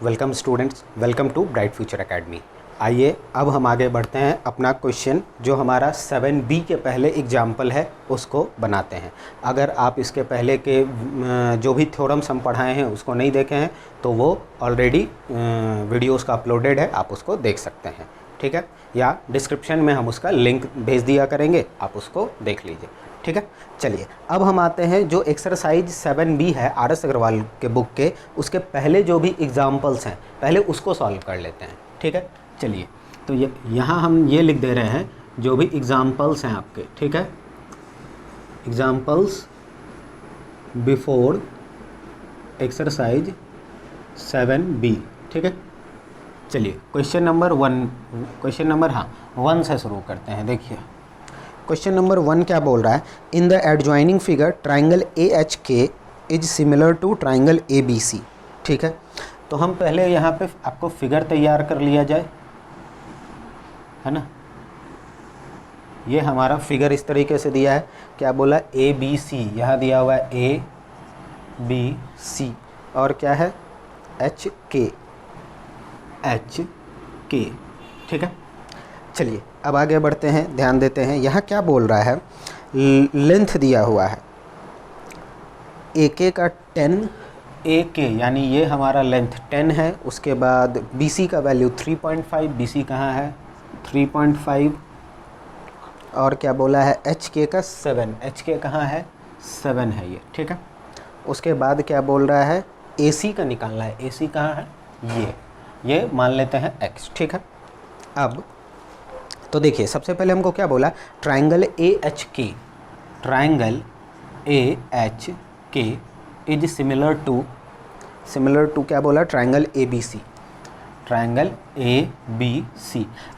Welcome students, welcome to Bright Future Academy. आइए अब हम आगे बढ़ते हैं, अपना क्वेश्चन जो हमारा 7B के पहले एग्जाम्पल है उसको बनाते हैं। अगर आप इसके पहले के जो भी थ्योरम्स हम पढ़ाए हैं उसको नहीं देखे हैं तो वो ऑलरेडी वीडियोस का अपलोडेड है, आप उसको देख सकते हैं, ठीक है। या डिस्क्रिप्शन में हम उसका लिंक भेज दिया करेंगे, आप उसको देख लीजिए, ठीक है। चलिए अब हम आते हैं जो एक्सरसाइज 7B है RS अग्रवाल के बुक के, उसके पहले जो भी एग्जाम्पल्स हैं पहले उसको सॉल्व कर लेते हैं, ठीक है। चलिए तो यहाँ हम ये लिख दे रहे हैं जो भी एग्जाम्पल्स हैं आपके, ठीक है। एग्जाम्पल्स बिफोर एक्सरसाइज 7B, ठीक है। चलिए क्वेश्चन नंबर 1 से शुरू करते हैं। देखिए क्वेश्चन नंबर 1 क्या बोल रहा है, in the adjoining figure triangle AHK is similar to triangle ABC, ठीक है। तो हम पहले यहाँ पे आपको फिगर तैयार कर लिया जाए, है ना। ये हमारा फिगर इस तरीके से दिया है, क्या बोला ABC, यहाँ दिया हुआ है ABC और क्या है HK, ठीक है। चलिए अब आगे बढ़ते हैं, ध्यान देते हैं यहाँ क्या बोल रहा है। लेंथ दिया हुआ है AK का 10, AK यानी ये हमारा लेंथ 10 है। उसके बाद BC का वैल्यू 3.5, BC कहाँ है 3.5, और क्या बोला है HK का 7, HK कहाँ है 7 है ये, ठीक है। उसके बाद क्या बोल रहा है AC का निकालना है, AC कहाँ है ये मान लेते हैं X, ठीक है। अब तो देखिए सबसे पहले हमको क्या बोला, triangle AHK is similar to क्या बोला, ट्राइंगल ABC।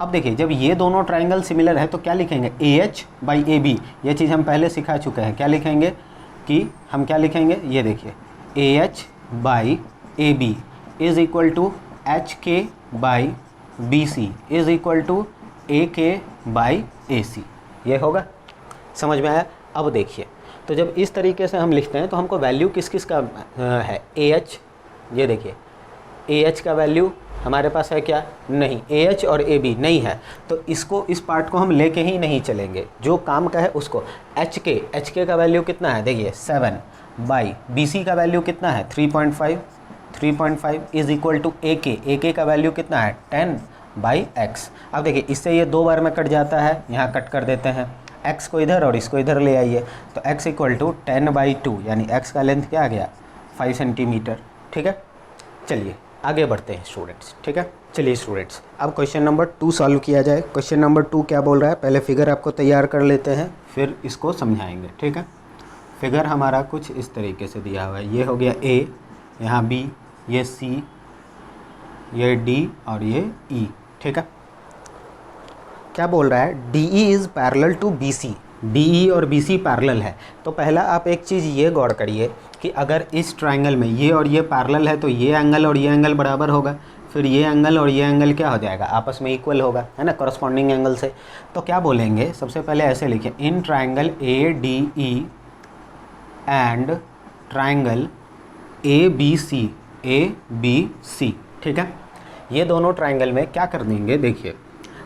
अब देखिए जब ये दोनों ट्राइंगल सिमिलर है तो क्या लिखेंगे AH बाई AB, ये चीज़ हम पहले सिखा चुके हैं। क्या लिखेंगे कि हम क्या लिखेंगे, ये देखिए AH by AB is equal to HK by BC is equal to AK by AC, ये होगा, समझ में आया। अब देखिए तो जब इस तरीके से हम लिखते हैं तो हमको वैल्यू किस किस का है, AH, ये देखिए AH का वैल्यू हमारे पास है क्या, नहीं, AH और AB नहीं है, तो इसको इस पार्ट को हम लेके ही नहीं चलेंगे, जो काम का है उसको। HK का वैल्यू कितना है, देखिए 7 बाई BC का वैल्यू कितना है 3.5 इज इक्वल टू AK का वैल्यू कितना है 10 बाई X। अब देखिए इससे ये 2 बार में कट जाता है, यहाँ कट कर देते हैं, X को इधर और इसको इधर ले आइए, तो X इक्वल टू 10/2 यानी X का लेंथ क्या आ गया 5 सेंटीमीटर, ठीक है। चलिए आगे बढ़ते हैं स्टूडेंट्स, ठीक है। चलिए स्टूडेंट्स अब क्वेश्चन नंबर 2 सॉल्व किया जाए। क्वेश्चन नंबर 2 क्या बोल रहा है, पहले फिगर आपको तैयार कर लेते हैं फिर इसको समझाएंगे, ठीक है। फिगर हमारा कुछ इस तरीके से दिया हुआ है, ये हो गया A, यहाँ B, ये C, ये D और ये E, ठीक है। क्या बोल रहा है DE is parallel to BC, DE और BC पैरेलल है। तो पहला आप एक चीज़ ये गौर करिए कि अगर इस ट्राइंगल में ये और ये पैरेलल है तो ये एंगल और ये एंगल बराबर होगा, फिर ये एंगल और ये एंगल क्या हो जाएगा, आपस में इक्वल होगा, है ना, कॉरस्पॉन्डिंग एंगल से। तो क्या बोलेंगे, सबसे पहले ऐसे लिखें, in triangle ADE and triangle ABC, ठीक है। ये दोनों ट्राइंगल में क्या कर देंगे, देखिए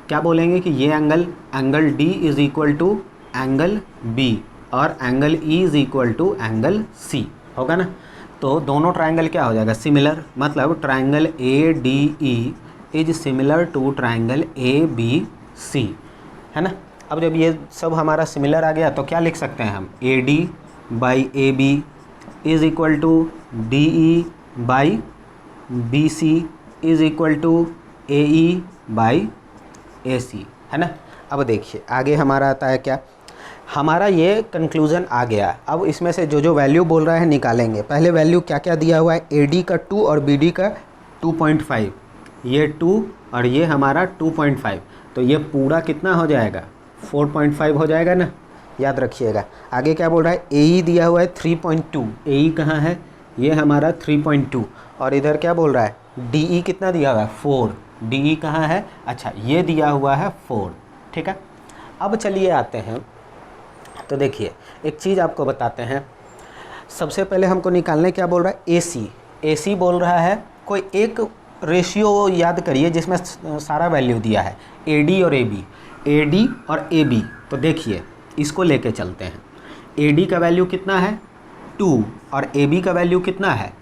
क्या बोलेंगे कि ये angle D is equal to angle B और angle E is equal to angle C होगा ना। तो दोनों ट्राइंगल क्या हो जाएगा सिमिलर, मतलब triangle ADE is similar to triangle ABC, है ना। अब जब ये सब हमारा सिमिलर आ गया तो क्या लिख सकते हैं हम, AD by AB is equal to DE by BC is equal to AE by AC, है ना। अब देखिए आगे हमारा आता है क्या, हमारा ये कंक्लूज़न आ गया। अब इसमें से जो वैल्यू बोल रहा है निकालेंगे। पहले वैल्यू क्या क्या दिया हुआ है, AD का 2 और BD का 2.5, ये 2 और ये हमारा 2.5, तो ये पूरा कितना हो जाएगा 4.5 हो जाएगा ना, याद रखिएगा। आगे क्या बोल रहा है, AE दिया हुआ है 3.2, AE कहाँ है, ये हमारा 3.2, और इधर क्या बोल रहा है DE कितना दिया हुआ है 4, DE कहाँ है, अच्छा ये दिया हुआ है 4, ठीक है। अब चलिए आते हैं, तो देखिए एक चीज़ आपको बताते हैं। सबसे पहले हमको निकालने क्या बोल रहा है AC बोल रहा है कोई एक रेशियो याद करिए जिसमें सारा वैल्यू दिया है, AD और AB, AD और AB। तो देखिए इसको लेके चलते हैं। AD का वैल्यू कितना है 2 और AB का वैल्यू कितना है,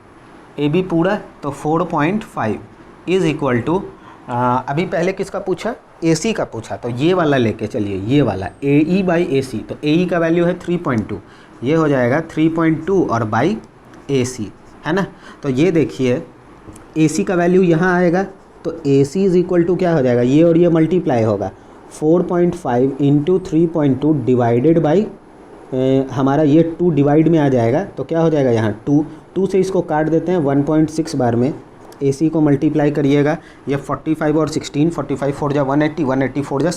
AB पूरा तो 4.5 इज़ इक्वल टू, अभी पहले किसका पूछा, AC का पूछा, तो ये वाला लेके चलिए, ये वाला AE/AC। तो AE का वैल्यू है 3.2, ये हो जाएगा 3.2 और बाई AC, है ना। तो ये देखिए AC का वैल्यू यहाँ आएगा, तो AC इज़ इक्वल टू क्या हो जाएगा, ये और ये मल्टीप्लाई होगा 4.5 इंटू 3.2 डिवाइडेड बाई, हमारा ये 2 डिवाइड में आ जाएगा, तो क्या हो जाएगा यहाँ 2 से इसको काट देते हैं 1.6 बार में, AC को मल्टीप्लाई करिएगा, ये 45 और 16, 45 4 जा 180, 180 4 जा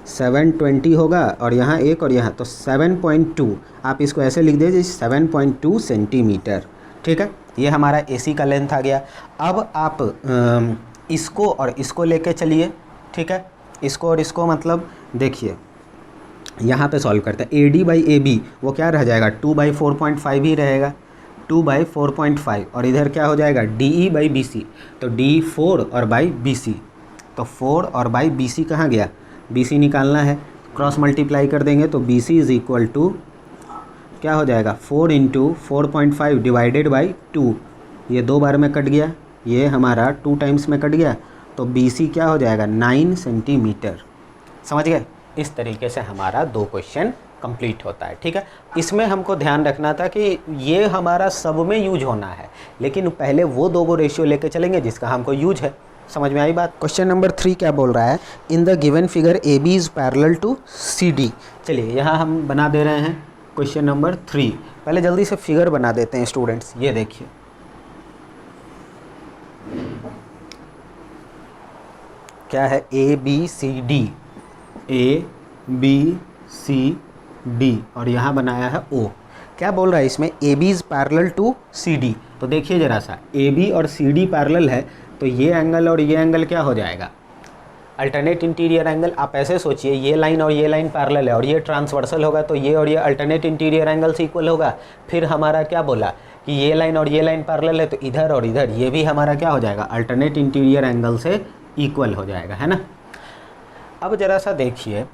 720 होगा, और यहाँ एक और यहाँ, तो 7.2 आप इसको ऐसे लिख दीजिए 7.2 सेंटीमीटर, ठीक है। ये हमारा AC का लेंथ आ गया। अब आप इसको और इसको लेके चलिए, ठीक है, इसको और इसको, मतलब देखिए यहाँ पे सॉल्व करते हैं। AD/AB वो क्या रह जाएगा 2/4.5 ही रहेगा, 2/4.5, और इधर क्या हो जाएगा DE/BC, तो D 4 और बाई BC, तो 4 और बाई BC कहाँ गया, BC निकालना है, क्रॉस मल्टीप्लाई कर देंगे तो BC इज़ इक्वल टू क्या हो जाएगा 4 इंटू 4.5 डिवाइडेड बाई 2, ये 2 बार में कट गया, ये हमारा 2 टाइम्स में कट गया, तो BC क्या हो जाएगा 9 सेंटीमीटर। समझ गए। इस तरीके से हमारा 2 क्वेश्चन कंप्लीट होता है, ठीक है। इसमें हमको ध्यान रखना था कि ये हमारा सब में यूज होना है, लेकिन पहले वो 2 रेशियो लेके चलेंगे जिसका हमको यूज है। समझ में आई बात। क्वेश्चन नंबर 3 क्या बोल रहा है, in the given figure AB is parallel to CD। चलिए यहाँ हम बना दे रहे हैं क्वेश्चन नंबर 3। पहले जल्दी से फिगर बना देते हैं स्टूडेंट्स। ये देखिए क्या है, ABCD, ABCD, और यहाँ बनाया है O। क्या बोल रहा है इसमें, AB is parallel to CD। तो देखिए ज़रा सा, AB और CD पैरेलल है, तो ये एंगल और ये एंगल क्या हो जाएगा, अल्टरनेट इंटीरियर एंगल। आप ऐसे सोचिए, ये लाइन और ये लाइन पैरेलल है और ये ट्रांसवर्सल होगा, तो ये और ये अल्टरनेट इंटीरियर एंगल से इक्वल होगा। फिर हमारा क्या बोला कि ये लाइन और ये लाइन पैरेलल है, तो इधर और इधर ये भी हमारा क्या हो जाएगा, अल्टरनेट इंटीरियर एंगल से इक्वल हो जाएगा, है ना। अब ज़रा सा देखिए,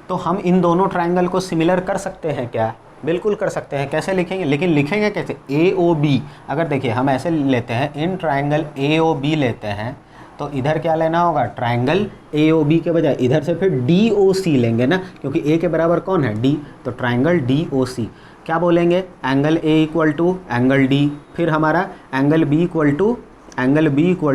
तो हम इन दोनों ट्राइंगल को सिमिलर कर सकते हैं क्या, बिल्कुल कर सकते हैं। कैसे लिखेंगे, लेकिन लिखेंगे कैसे, AOB। अगर देखिए हम ऐसे लेते हैं, इन ट्राइंगल AOB लेते हैं, तो इधर क्या लेना होगा, ट्राइंगल AOB के बजाय इधर से फिर DOC लेंगे ना, क्योंकि A के बराबर कौन है, D, तो ट्राइंगल DOC। क्या बोलेंगे, angle A equal to angle D, फिर हमारा angle B equal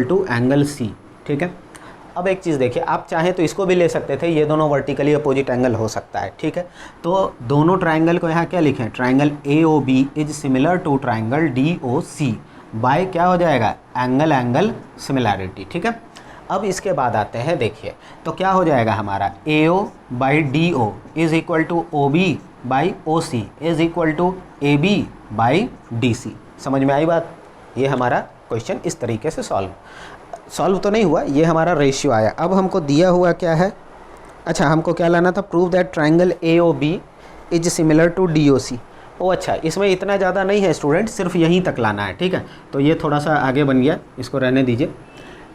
to angle C, ठीक है। अब एक चीज़ देखिए, आप चाहें तो इसको भी ले सकते थे, ये दोनों वर्टिकली अपोजिट एंगल हो सकता है, ठीक है। तो दोनों ट्राइंगल को यहाँ क्या लिखें, triangle AOB is similar to triangle DOC by क्या हो जाएगा, एंगल सिमिलैरिटी, ठीक है। अब इसके बाद आते हैं, देखिए तो क्या हो जाएगा हमारा, AO/DO is equal to OB by OC is equal to AB by DC। समझ में आई बात। ये हमारा क्वेश्चन इस तरीके से सॉल्व तो नहीं हुआ, ये हमारा रेशियो आया। अब हमको दिया हुआ क्या है, अच्छा हमको क्या लाना था, prove that triangle AOB is similar to DOC। ओ अच्छा, इसमें इतना ज़्यादा नहीं है स्टूडेंट, सिर्फ यहीं तक लाना है, ठीक है। तो ये थोड़ा सा आगे बन गया, इसको रहने दीजिए,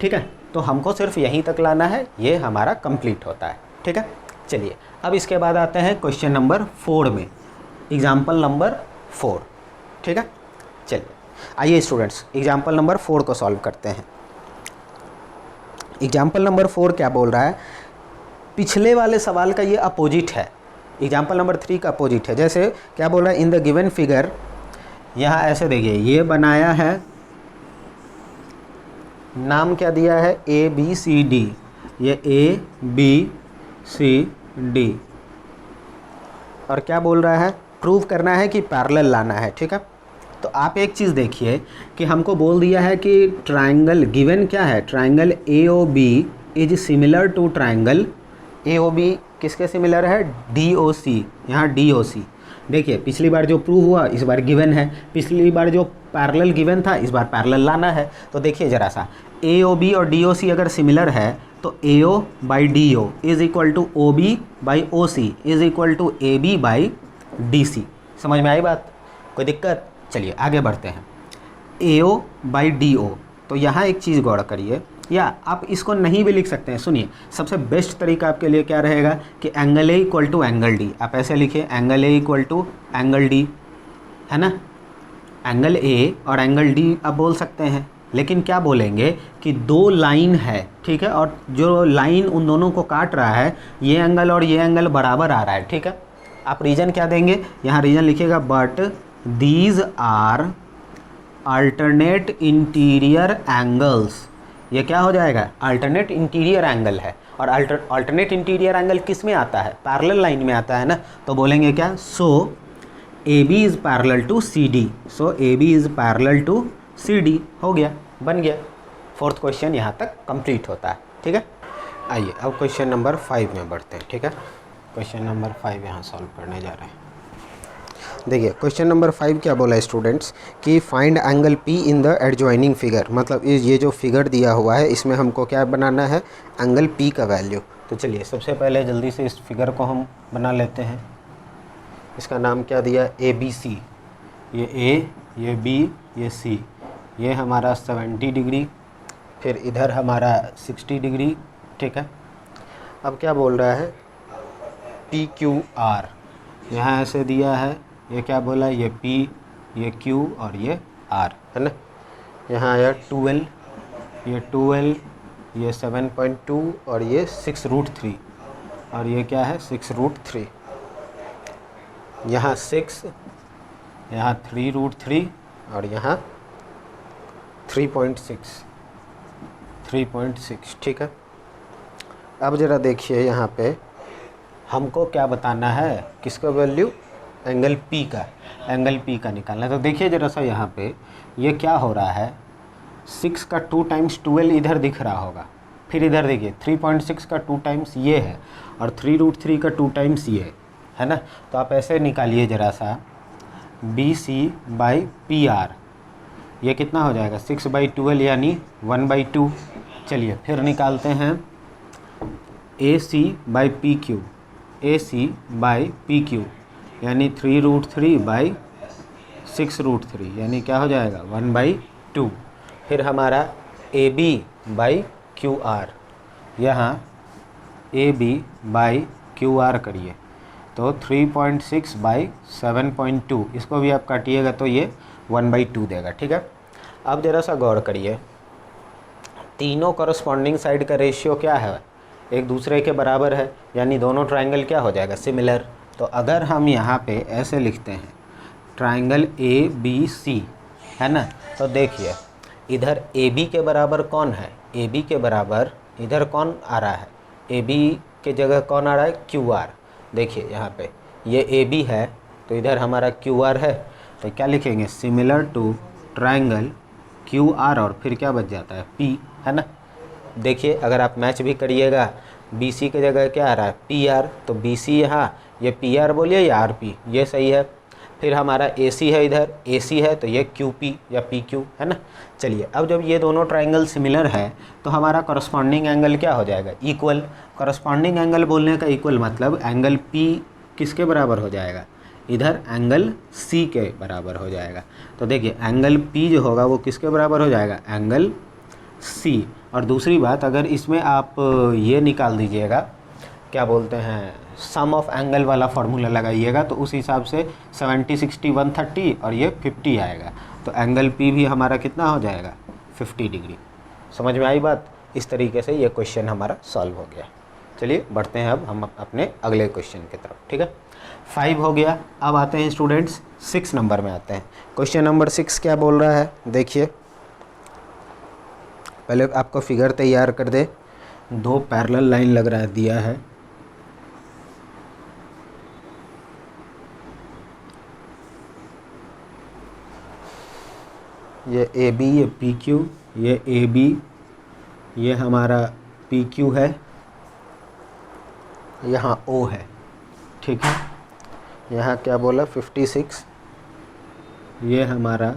ठीक है। तो हमको सिर्फ यहीं तक लाना है, ये हमारा कंप्लीट होता है, ठीक है। चलिए अब इसके बाद आते हैं क्वेश्चन नंबर 4 में, एग्जाम्पल नंबर 4, ठीक है। चलिए आइए स्टूडेंट्स, एग्जाम्पल नंबर 4 को सॉल्व करते हैं। एग्जाम्पल नंबर 4 क्या बोल रहा है, पिछले वाले सवाल का ये अपोजिट है, एग्जाम्पल नंबर 3 का अपोजिट है। जैसे क्या बोल रहा है, इन द गिवन फिगर, यहाँ ऐसे देखिए, ये बनाया है, नाम क्या दिया है, ABCD, ये ABCD, और क्या बोल रहा है, प्रूव करना है कि पैरेलल लाना है, ठीक है। तो आप एक चीज़ देखिए कि हमको बोल दिया है कि ट्राइंगल गिवन क्या है, triangle AOB is similar to triangle AOB किसके सिमिलर है, DOC, यहाँ DOC। देखिए पिछली बार जो प्रूव हुआ इस बार गिवन है, पिछली बार जो पैरेलल गिवन था इस बार पैरेलल लाना है। तो देखिए ज़रा सा, AOB और DOC अगर सिमिलर है तो AO/DO is equal to OB/OC is equal to AB/DC। समझ में आई बात, कोई दिक्कत। चलिए आगे बढ़ते हैं, AO/DO, तो तो यहाँ एक चीज़ गौर करिए, या आप इसको नहीं भी लिख सकते हैं। सुनिए, सबसे बेस्ट तरीका आपके लिए क्या रहेगा कि angle A equal to angle D. आप ऐसे लिखिए, angle A equal to angle D, है ना। एंगल ए और एंगल डी आप बोल सकते हैं, लेकिन क्या बोलेंगे कि दो लाइन है, ठीक है, और जो लाइन उन दोनों को काट रहा है, ये एंगल और ये एंगल बराबर आ रहा है, ठीक है। आप रीजन क्या देंगे, यहाँ रीजन लिखिएगा, but these are alternate interior angles. ये क्या हो जाएगा, अल्टरनेट इंटीरियर एंगल है। और अल्टरनेट इंटीरियर एंगल किस में आता है, पैरेलल लाइन में आता है ना। तो बोलेंगे क्या, so A B is parallel to C D, so A B is parallel to C D. हो गया, बन गया। फोर्थ क्वेश्चन यहाँ तक कंप्लीट होता है, ठीक है। आइए अब क्वेश्चन नंबर 5 में बढ़ते हैं, ठीक है। क्वेश्चन नंबर 5 यहाँ सॉल्व करने जा रहे हैं। देखिए क्वेश्चन नंबर 5 क्या बोला है स्टूडेंट्स, कि find angle P in the adjoining figure. मतलब ये जो फिगर दिया हुआ है इसमें हमको क्या बनाना है, एंगल पी का वैल्यू। तो चलिए सबसे पहले जल्दी से इस फिगर को हम बना लेते हैं। इसका नाम क्या दिया, ए बी सी। ये ए, ये बी, ये सी। ये हमारा 70 डिग्री, फिर इधर हमारा 60 डिग्री, ठीक है। अब क्या बोल रहा है, पी क्यू आर। यहाँ ऐसे दिया है, ये क्या बोला, ये P, ये Q और ये R, है ना। यहाँ आया 12, ये 12, ये 7.2 और ये 6√3, और ये क्या है 6√3। यहाँ 6, यहाँ 3√3 और यहाँ 3.6, ठीक है। अब ज़रा देखिए यहाँ पे हमको क्या बताना है, किसका वैल्यू, एंगल P का, एंगल P का निकालना है। तो देखिए ज़रा सा यहाँ पे ये क्या हो रहा है, 6 का 2 टाइम्स 12 इधर दिख रहा होगा, फिर इधर देखिए 3.6 का 2 टाइम्स ये है, और 3√3 का 2 टाइम्स ये है ना। तो आप ऐसे निकालिए ज़रा सा, BC/PR, ये कितना हो जाएगा, 6/12 यानी 1/2। चलिए फिर निकालते हैं AC/PQ, AC/PQ यानी 3√3/6√3 यानी क्या हो जाएगा 1/2। फिर हमारा AB/QR, यहाँ AB/QR करिए तो 3.6/7.2, इसको भी आप काटिएगा तो ये 1/2 देगा, ठीक है। अब ज़रा सा गौर करिए, तीनों करस्पॉन्डिंग साइड का रेशियो क्या है, एक दूसरे के बराबर है, यानी दोनों ट्रायंगल क्या हो जाएगा, सिमिलर। तो अगर हम यहाँ पे ऐसे लिखते हैं ट्रायंगल ABC, है ना, तो देखिए इधर AB के बराबर कौन है, AB के बराबर इधर कौन आ रहा है, AB के जगह कौन आ रहा है, QR। देखिए यहाँ पे ये AB है तो इधर हमारा QR है, तो क्या लिखेंगे, सिमिलर टू ट्रायंगल QR, और फिर क्या बच जाता है, P, है ना। देखिए अगर आप मैच भी करिएगा, BC के जगह क्या आ रहा है, PR, तो BC यहाँ, ये PR बोलिए या RP, ये सही है। फिर हमारा AC है, इधर AC है तो ये QP या PQ, है ना। चलिए अब जब ये दोनों ट्रायंगल सिमिलर है तो हमारा करस्पॉन्डिंग एंगल क्या हो जाएगा, इक्वल। करस्पॉन्डिंग एंगल बोलने का इक्वल मतलब एंगल P किसके बराबर हो जाएगा, इधर एंगल C के बराबर हो जाएगा। तो देखिए एंगल P जो होगा वो किसके बराबर हो जाएगा, एंगल C। और दूसरी बात, अगर इसमें आप ये निकाल दीजिएगा, क्या बोलते हैं, सम ऑफ एंगल वाला फार्मूला लगाइएगा, तो उस हिसाब से 70, 60, 130 और ये 50 आएगा। तो एंगल P भी हमारा कितना हो जाएगा, 50 डिग्री। समझ में आई बात। इस तरीके से ये क्वेश्चन हमारा सॉल्व हो गया। चलिए बढ़ते हैं अब हम अपने अगले क्वेश्चन की तरफ, ठीक है। 5 हो गया, अब आते हैं स्टूडेंट्स 6 नंबर में आते हैं। क्वेश्चन नंबर 6 क्या बोल रहा है, देखिए पहले आपको फिगर तैयार कर दे। दो पैरेलल लाइन लग रहा है, दिया है, ये AB, ये PQ, ये AB, ये हमारा PQ है, यहाँ O है, ठीक है। यहाँ क्या बोला 56, ये हमारा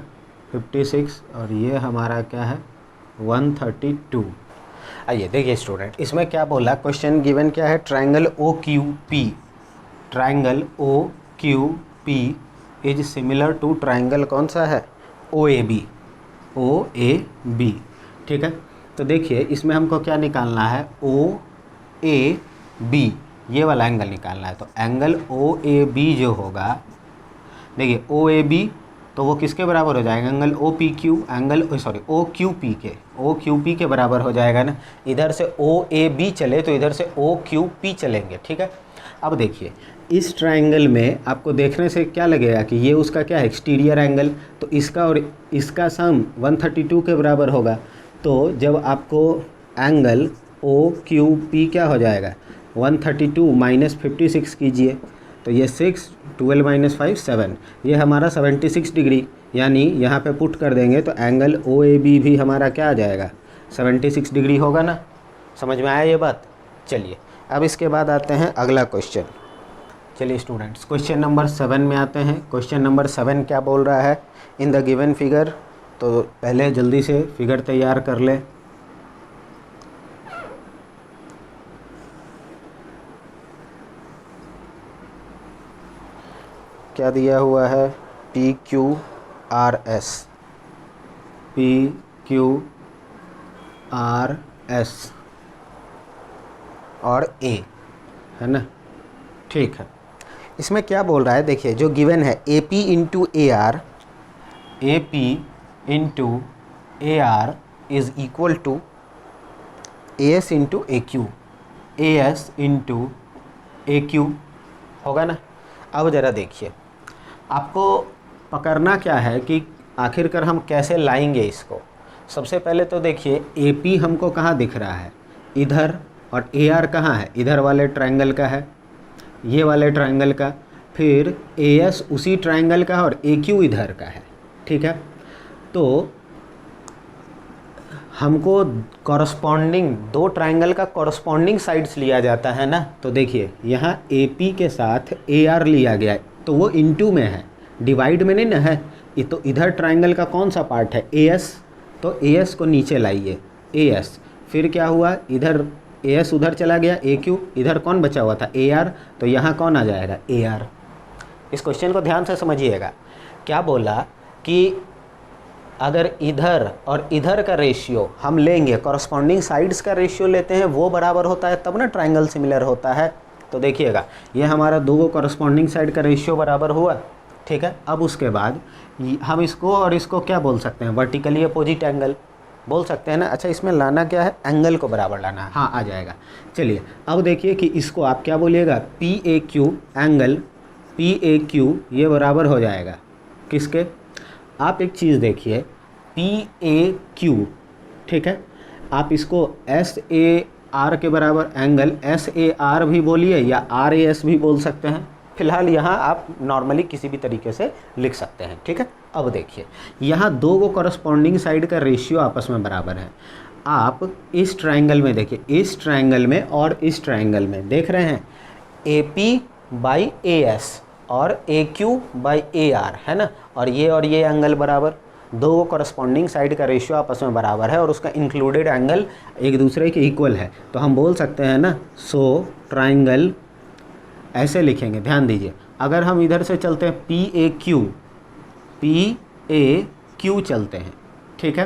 56 और ये हमारा क्या है 132। आइए देखिए स्टूडेंट, इसमें क्या बोला, क्वेश्चन गिवन क्या है, triangle OQP, triangle OQP is similar to triangle कौन सा है, OAB, OAB। ठीक है। तो देखिए इसमें हमको क्या निकालना है, ओ ए बी, ये वाला एंगल निकालना है। तो एंगल ओ ए बी जो होगा, देखिए ओ ए बी तो वो किसके बराबर हो जाएगा, angle O P Q, O Q P के बराबर हो जाएगा ना। इधर से ओ ए बी चले तो इधर से ओ क्यू पी चलेंगे, ठीक है। अब देखिए इस ट्रायंगल में आपको देखने से क्या लगेगा कि ये उसका क्या है, एक्सटीरियर एंगल, तो इसका और इसका सम 132 के बराबर होगा। तो जब आपको एंगल ओ क्यू पी क्या हो जाएगा, 132 माइनस 56 कीजिए, तो ये 6, 12 माइनस 5 7, ये हमारा 76 डिग्री, यानी यहाँ पे पुट कर देंगे तो एंगल ओ ए बी भी हमारा क्या आ जाएगा, 76 डिग्री होगा ना। समझ में आया ये बात। चलिए अब इसके बाद आते हैं अगला क्वेश्चन। चलिए स्टूडेंट्स क्वेश्चन नंबर 7 में आते हैं। क्वेश्चन नंबर 7 क्या बोल रहा है, इन द गिवन फिगर। तो पहले जल्दी से फिगर तैयार कर ले। क्या दिया हुआ है, P Q R S, P Q R S और ए, है ना, ठीक है। इसमें क्या बोल रहा है, देखिए जो गिवन है A P into A R, A P into A R is equal to A S into A Q, A S into A Q होगा ना। अब ज़रा देखिए आपको पकड़ना क्या है कि आखिरकार हम कैसे लाएंगे इसको। सबसे पहले तो देखिए ए पी हमको कहाँ दिख रहा है, इधर, और ए आर कहाँ है, इधर वाले ट्रायंगल का है, ये वाले ट्रायंगल का। फिर ए एस उसी ट्रायंगल का और ए क्यू इधर का है, ठीक है। तो हमको कॉरस्पॉन्डिंग दो ट्रायंगल का कॉरस्पॉन्डिंग साइड्स लिया जाता है ना। तो देखिए यहाँ ए पी के साथ ए आर लिया गया है, तो वो इनटू में है, डिवाइड में नहीं ना है। ये तो इधर ट्रायंगल का कौन सा पार्ट है, ए एस, तो ए एस को नीचे लाइए, ए एस। फिर क्या हुआ, इधर ए एस उधर चला गया, ए क्यू, इधर कौन बचा हुआ था, ए आर, तो यहाँ कौन आ जाएगा, ए आर। इस क्वेश्चन को ध्यान से समझिएगा। क्या बोला कि अगर इधर और इधर का रेशियो हम लेंगे, कॉरस्पॉन्डिंग साइड्स का रेशियो लेते हैं, वो बराबर होता है तब ना ट्रायंगल सिमिलर होता है। तो देखिएगा ये हमारा दो कॉरस्पॉन्डिंग साइड का रेशियो बराबर हुआ, ठीक है। अब उसके बाद हम इसको और इसको क्या बोल सकते हैं, वर्टिकली अपोजिट एंगल बोल सकते हैं ना। अच्छा इसमें लाना क्या है, एंगल को बराबर लाना है, हाँ आ जाएगा। चलिए अब देखिए कि इसको आप क्या बोलिएगा, P A Q, angle P A Q ये बराबर हो जाएगा किसके, आप एक चीज़ देखिए, पी ए क्यू, ठीक है। आप इसको एस ए आर के बराबर एंगल एस ए आर भी बोलिए या आर ए एस भी बोल सकते हैं। फिलहाल यहाँ आप नॉर्मली किसी भी तरीके से लिख सकते हैं, ठीक है। अब देखिए यहाँ दो को कॉरस्पॉन्डिंग साइड का रेशियो आपस में बराबर है। आप इस ट्रायंगल में देखिए, इस ट्रायंगल में और इस ट्रायंगल में देख रहे हैं A P by A S और ए क्यू बाई ए आर, है ना। और ये एंगल बराबर, दो कॉरस्पॉन्डिंग साइड का रेशियो आपस में बराबर है और उसका इंक्लूडेड एंगल एक दूसरे के इक्वल है। तो हम बोल सकते हैं ना, सो ट्रायंगल, ऐसे लिखेंगे, ध्यान दीजिए। अगर हम इधर से चलते हैं पी ए क्यू चलते हैं, ठीक है।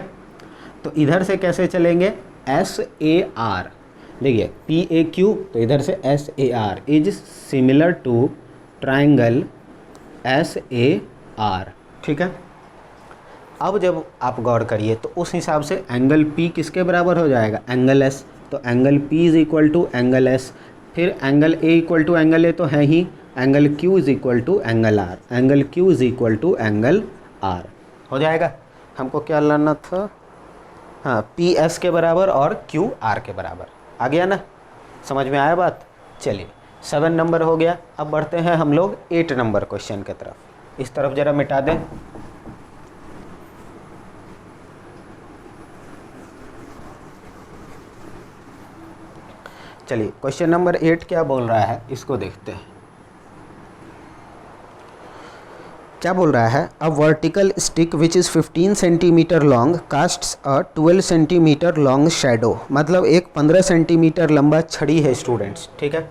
तो इधर से कैसे चलेंगे, एस ए आर, देखिए पी ए क्यू, तो इधर से S A R is similar to triangle S A R, ठीक है। अब जब आप गौर करिए तो उस हिसाब से एंगल P किसके बराबर हो जाएगा, एंगल S। तो angle P is equal to angle S। फिर angle A equal to angle A तो है ही, angle Q is equal to angle R, angle Q is equal to angle R हो जाएगा। हमको क्या लाना था, हाँ P S के बराबर और Q R के बराबर। आ गया ना, समझ में आया बात। चलिए 7 नंबर हो गया। अब बढ़ते हैं हम लोग 8 नंबर क्वेश्चन की तरफ। इस तरफ ज़रा मिटा दें। चलिए क्वेश्चन नंबर 8 क्या बोल रहा है, इसको देखते हैं। क्या बोल रहा है, a vertical stick which is 15 centimetre long castes a 12 centimetre long shadow. मतलब एक 15 सेंटीमीटर लंबा छड़ी है स्टूडेंट्स, ठीक है।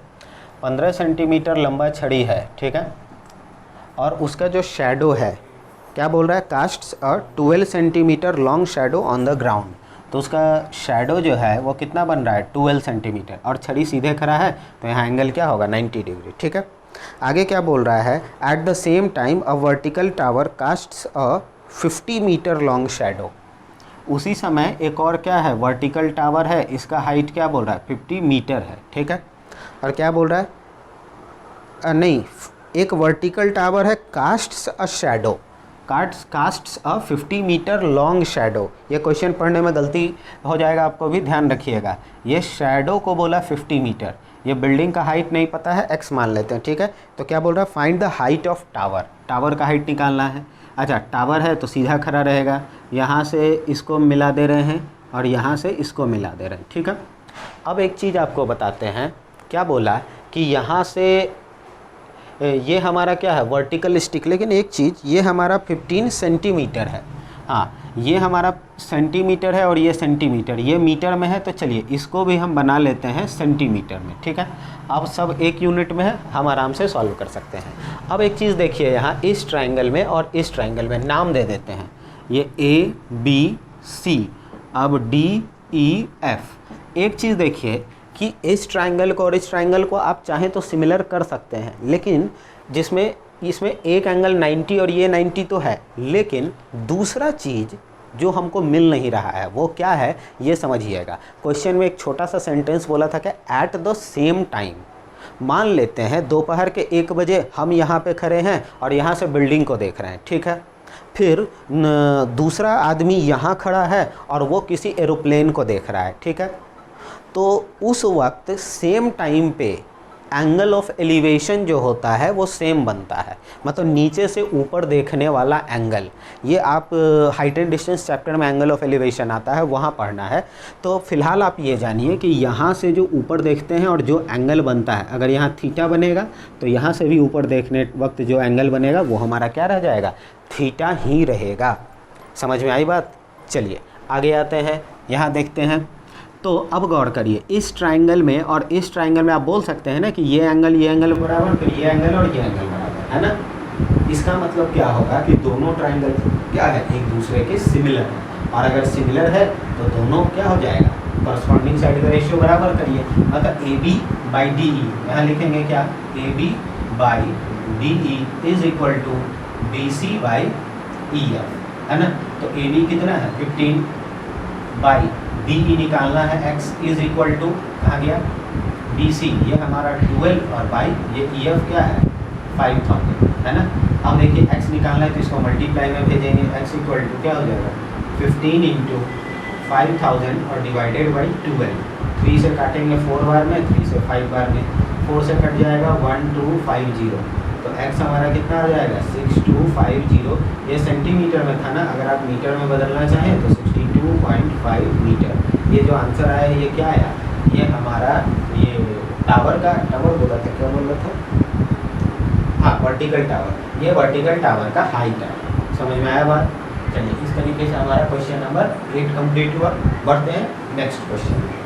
15 सेंटीमीटर लंबा छड़ी है, ठीक है। और उसका जो शेडो है, क्या बोल रहा है, casts a 12 centimetre long shadow on the ground. तो उसका शैडो जो है वो कितना बन रहा है 12 सेंटीमीटर, और छड़ी सीधे खड़ा है तो यहाँ एंगल क्या होगा 90 डिग्री। ठीक है, आगे क्या बोल रहा है, at the same time a vertical tower casts a 50 metre long shadow. उसी समय एक और क्या है वर्टिकल टावर है, इसका हाइट क्या बोल रहा है 50 मीटर है। ठीक है, और क्या बोल रहा है नहीं, एक वर्टिकल टावर है casts a shadow, casts a 50 metre long shadow. ये क्वेश्चन पढ़ने में गलती हो जाएगा, आपको भी ध्यान रखिएगा। ये शैडो को बोला 50 मीटर, ये बिल्डिंग का हाइट नहीं पता है, x मान लेते हैं। ठीक है, तो क्या बोल रहा है find the height of tower, tower का हाइट निकालना है। अच्छा, टावर है तो सीधा खड़ा रहेगा, यहाँ से इसको मिला दे रहे हैं और यहाँ से इसको मिला दे रहे हैं। ठीक है, अब एक चीज़ आपको बताते हैं, क्या बोला कि यहाँ से ये हमारा क्या है वर्टिकल स्टिक, लेकिन एक चीज़ ये हमारा 15 सेंटीमीटर है। हाँ, ये हमारा सेंटीमीटर है और ये सेंटीमीटर, ये मीटर में है, तो चलिए इसको भी हम बना लेते हैं सेंटीमीटर में। ठीक है, अब सब एक यूनिट में है, हम आराम से सॉल्व कर सकते हैं। अब एक चीज़ देखिए, यहाँ इस ट्रायंगल में और इस ट्रायंगल में नाम दे देते हैं, ये ABC, अब DEF। एक चीज़ देखिए कि इस ट्रायंगल को और इस ट्रायंगल को आप चाहें तो सिमिलर कर सकते हैं, लेकिन जिसमें इसमें एक एंगल 90 और ये 90 तो है, लेकिन दूसरा चीज़ जो हमको मिल नहीं रहा है वो क्या है ये समझिएगा। क्वेश्चन में एक छोटा सा सेंटेंस बोला था कि एट द सेम टाइम। मान लेते हैं दोपहर के 1 बजे हम यहाँ पे खड़े हैं और यहाँ से बिल्डिंग को देख रहे हैं। ठीक है, फिर दूसरा आदमी यहाँ खड़ा है और वो किसी एरोप्लेन को देख रहा है। ठीक है, तो उस वक्त सेम टाइम पे एंगल ऑफ एलिवेशन जो होता है वो सेम बनता है, मतलब नीचे से ऊपर देखने वाला एंगल। ये आप हाइट एंड डिस्टेंस चैप्टर में एंगल ऑफ एलिवेशन आता है, वहाँ पढ़ना है। तो फिलहाल आप ये जानिए कि यहाँ से जो ऊपर देखते हैं और जो एंगल बनता है, अगर यहाँ थीटा बनेगा तो यहाँ से भी ऊपर देखने वक्त जो एंगल बनेगा वो हमारा क्या रह जाएगा, थीटा ही रहेगा। समझ में आई बात? चलिए आगे आते हैं, यहाँ देखते हैं। तो अब गौर करिए, इस ट्रायंगल में और इस ट्रायंगल में आप बोल सकते हैं ना कि ये एंगल बराबर, फिर ये एंगल और ये एंगल बराबर है ना। इसका मतलब क्या होगा कि दोनों ट्रायंगल क्या है एक दूसरे के सिमिलर है, और अगर सिमिलर है तो दोनों क्या हो जाएगा कॉरस्पॉन्डिंग साइड का रेशियो बराबर करिए, मतलब AB बाई DE। यहाँ लिखेंगे क्या, AB by DE is equal to BC by EF, है ना। तो AB कितना है 15 बाई DE निकालना है, x इज इक्वल टू कहाँ गया BC, ये हमारा 12 और बाई ये EF क्या है 5000, है ना। अब देखिए x निकालना है तो इसको मल्टीप्लाई में भेजेंगे, x इक्वल टू क्या हो जाएगा 15 इंटू 5000 और डिवाइडेड बाई 12। 3 से काटेंगे 4 बार में, 3 से 5 बार में, 4 से कट जाएगा 1250, तो x हमारा कितना आ जाएगा 6250। ये सेंटीमीटर में था ना, अगर आप मीटर में बदलना चाहें तो 62.5 मीटर। ये जो आंसर आया ये क्या आया, ये हमारा ये टावर बोला था, क्या बोल रहा था, हाँ वर्टिकल टावर, ये वर्टिकल टावर का हाइट है। समझ में आया बात? चलिए इस तरीके से हमारा क्वेश्चन नंबर 8 कंप्लीट हुआ। बढ़ते हैं नेक्स्ट क्वेश्चन।